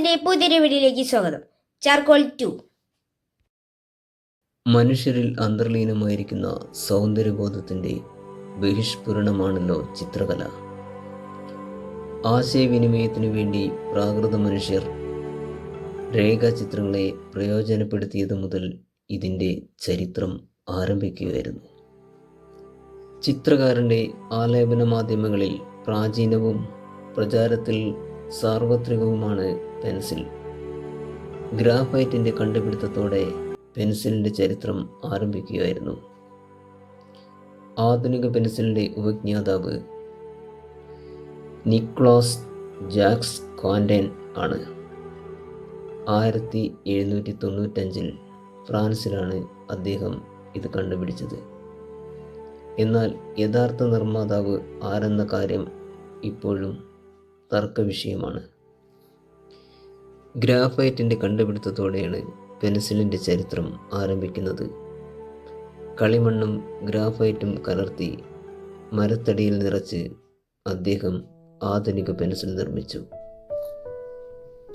ക്ലാസിന്റെ പുതിയൊരു വീഡിയോയിലേക്ക് സ്വാഗതം. ചാർക്കോൾ 2. മനുഷ്യരിൽ അന്തർലീനമായിരിക്കുന്ന സൗന്ദര്യബോധത്തിൻ്റെ ബഹിഷ്പുരണമാണല്ലോ ചിത്രകല. ആശയവിനിമയത്തിനു വേണ്ടി പ്രാകൃത മനുഷ്യർ രേഖാചിത്രങ്ങളെ പ്രയോജനപ്പെടുത്തിയത് മുതൽ ഇതിൻ്റെ ചരിത്രം ആരംഭിക്കുകയായിരുന്നു. ചിത്രകാരൻ്റെ ആലേപന മാധ്യമങ്ങളിൽ പ്രാചീനവും പ്രചാരത്തിൽ സാർവത്രികവുമാണ് പെൻസിൽ. ഗ്രാഫൈറ്റിൻ്റെ കണ്ടുപിടുത്തത്തോടെ പെൻസിലിൻ്റെ ചരിത്രം ആരംഭിക്കുകയായിരുന്നു. ആധുനിക പെൻസിലിൻ്റെ ഉപജ്ഞാതാവ് നിക്കോളാസ് ജാക്സ് ക്വാൻറ്റൈൻ ആണ്. 1795 ഫ്രാൻസിലാണ് അദ്ദേഹം ഇത് കണ്ടുപിടിച്ചത്. എന്നാൽ യഥാർത്ഥ നിർമ്മാതാവ് ആരെന്ന കാര്യം ഇപ്പോഴും തർക്കവിഷയമാണ്. ഗ്രാഫൈറ്റിൻ്റെ കണ്ടുപിടുത്തത്തോടെയാണ് പെൻസിലിൻ്റെ ചരിത്രം ആരംഭിക്കുന്നത്. കളിമണ്ണും ഗ്രാഫൈറ്റും കലർത്തി മരത്തടിയിൽ നിറച്ച് അദ്ദേഹം ആധുനിക പെൻസിൽ നിർമ്മിച്ചു.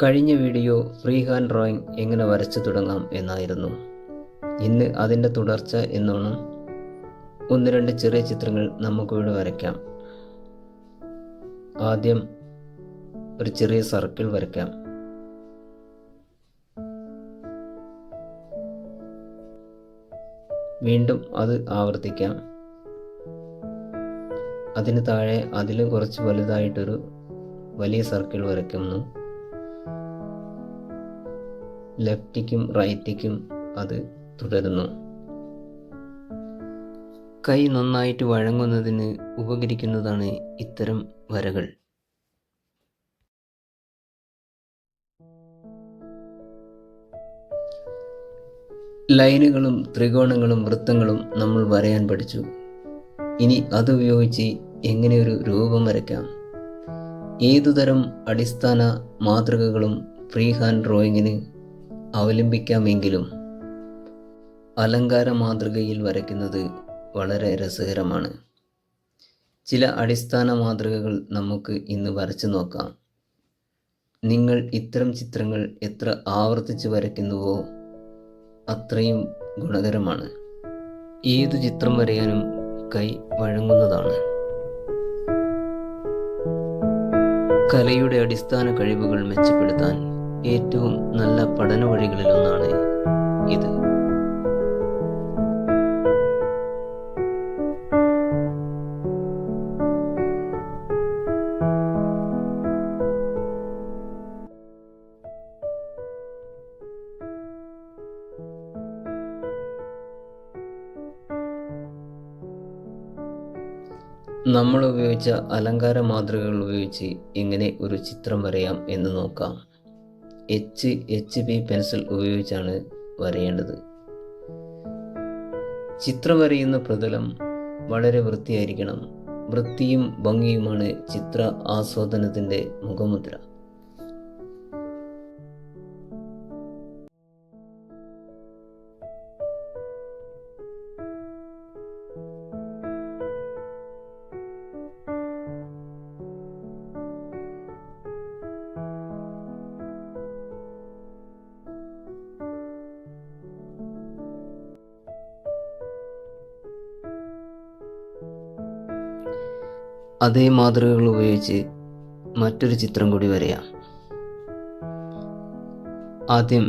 കഴിഞ്ഞ വീഡിയോ ഫ്രീ ഹാൻഡ് ഡ്രോയിങ് എങ്ങനെ വരച്ചു തുടങ്ങാം എന്നായിരുന്നു. ഇന്ന് അതിൻ്റെ തുടർച്ച എന്നോണം 1-2 ചെറിയ ചിത്രങ്ങൾ നമുക്കിവിടെ വരയ്ക്കാം. ആദ്യം ഒരു ചെറിയ സർക്കിൾ വരയ്ക്കാം. വീണ്ടും അത് ആവർത്തിക്കാം. അതിന് താഴെ അതിലും കുറച്ച് വലുതായിട്ടൊരു വലിയ സർക്കിൾ വരയ്ക്കുന്നു. ലെഫ്റ്റിക്കും റൈറ്റിക്കും അത് തുടരുന്നു. കൈ നന്നായിട്ട് വഴങ്ങുന്നതിന് ഉപകരിക്കുന്നതാണ് ഇത്തരം വരകൾ. ലൈനുകളും ത്രികോണങ്ങളും വൃത്തങ്ങളും നമ്മൾ വരയാൻ പഠിച്ചു. ഇനി അതുപയോഗിച്ച് എങ്ങനെ ഒരു രൂപം വരയ്ക്കാം? ഏതുതരം അടിസ്ഥാന മാതൃകകളും ഫ്രീ ഹാൻഡ് ഡ്രോയിങ്ങിന് അവലംബിക്കാമെങ്കിലും അലങ്കാര മാതൃകയിൽ വരയ്ക്കുന്നത് വളരെ രസകരമാണ്. ചില അടിസ്ഥാന മാതൃകകൾ നമുക്ക് ഇന്ന് വരച്ചു നോക്കാം. നിങ്ങൾ ഇത്തരം ചിത്രങ്ങൾ എത്ര ആവർത്തിച്ച് വരയ്ക്കുന്നുവോ അത്രയും ഗുണകരമാണ്. ഏതു ചിത്രം വരയാനും കൈ വഴങ്ങുന്നതാണ്. കലയുടെ അടിസ്ഥാന കഴിവുകൾ മെച്ചപ്പെടുത്താൻ ഏറ്റവും നല്ല പഠന വഴികളിലൊന്നാണ് ഇത്. നമ്മൾ ഉപയോഗിച്ച അലങ്കാര മാതൃകകൾ ഉപയോഗിച്ച് എങ്ങനെ ഒരു ചിത്രം വരയാം എന്ന് നോക്കാം. HB പെൻസിൽ ഉപയോഗിച്ചാണ് വരയേണ്ടത്. ചിത്രം വരയുന്ന പ്രതലം വളരെ വൃത്തിയായിരിക്കണം. വൃത്തിയും ഭംഗിയുമാണ് ചിത്ര ആസ്വാദനത്തിൻ്റെ മുഖമുദ്ര. അതേ മാതൃകകൾ ഉപയോഗിച്ച് മറ്റൊരു ചിത്രം കൂടി വരയാം. ആദ്യം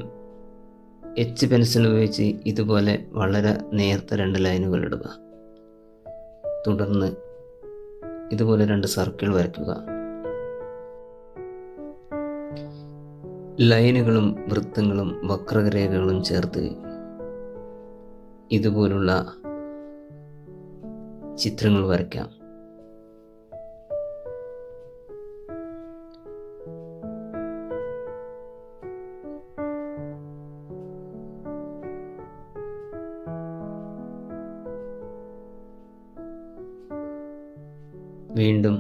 പെൻസിൽ ഉപയോഗിച്ച് ഇതുപോലെ വളരെ നേർത്ത 2 ലൈനുകൾ ഇടുക. തുടർന്ന് ഇതുപോലെ 2 സർക്കിൾ വരയ്ക്കുക. ലൈനുകളും വൃത്തങ്ങളും വക്രരേഖകളും ചേർത്ത് ഇതുപോലുള്ള ചിത്രങ്ങൾ വരയ്ക്കാം. വീണ്ടും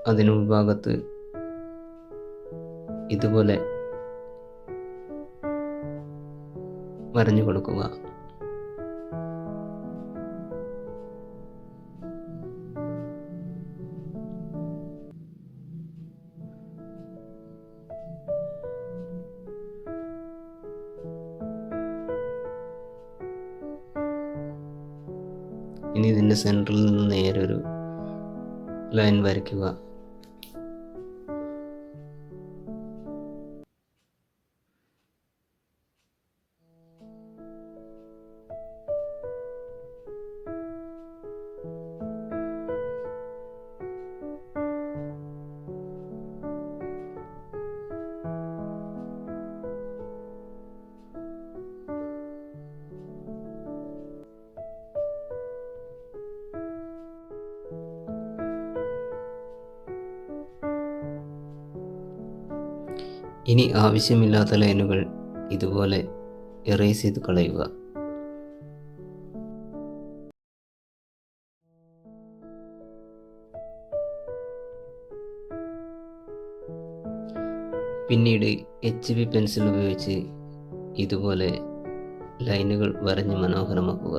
അതിനുൾഭാഗത്ത് ഇതുപോലെ വരഞ്ഞു കൊടുക്കുക. ഇനി ഇതിൻ്റെ സെൻറ്ററിൽ നിന്ന് നേരെ ഒരു ലൈൻ വരയ്ക്കുക. ഇനി ആവശ്യമില്ലാത്ത ലൈനുകൾ ഇതുപോലെ എറേസ് ചെയ്ത് കളയുക. പിന്നീട് HB പെൻസിൽ ഉപയോഗിച്ച് ഇതുപോലെ ലൈനുകൾ വരഞ്ഞ് മനോഹരമാക്കുക.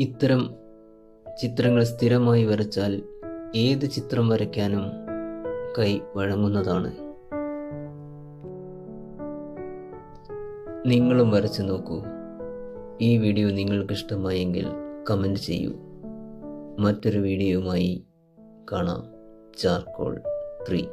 ഇത്തരം ചിത്രങ്ങൾ സ്ഥിരമായി വരച്ചാൽ ഏത് ചിത്രം വരയ്ക്കാനും കൈ വഴങ്ങുന്നതാണ്. നിങ്ങളും വരച്ചു നോക്കൂ. ഈ വീഡിയോ നിങ്ങൾക്ക് ഇഷ്ടമായെങ്കിൽ കമൻറ്റ് ചെയ്യൂ. മറ്റൊരു വീഡിയോയുമായി കാണാം. ചാർക്കോൾ 3.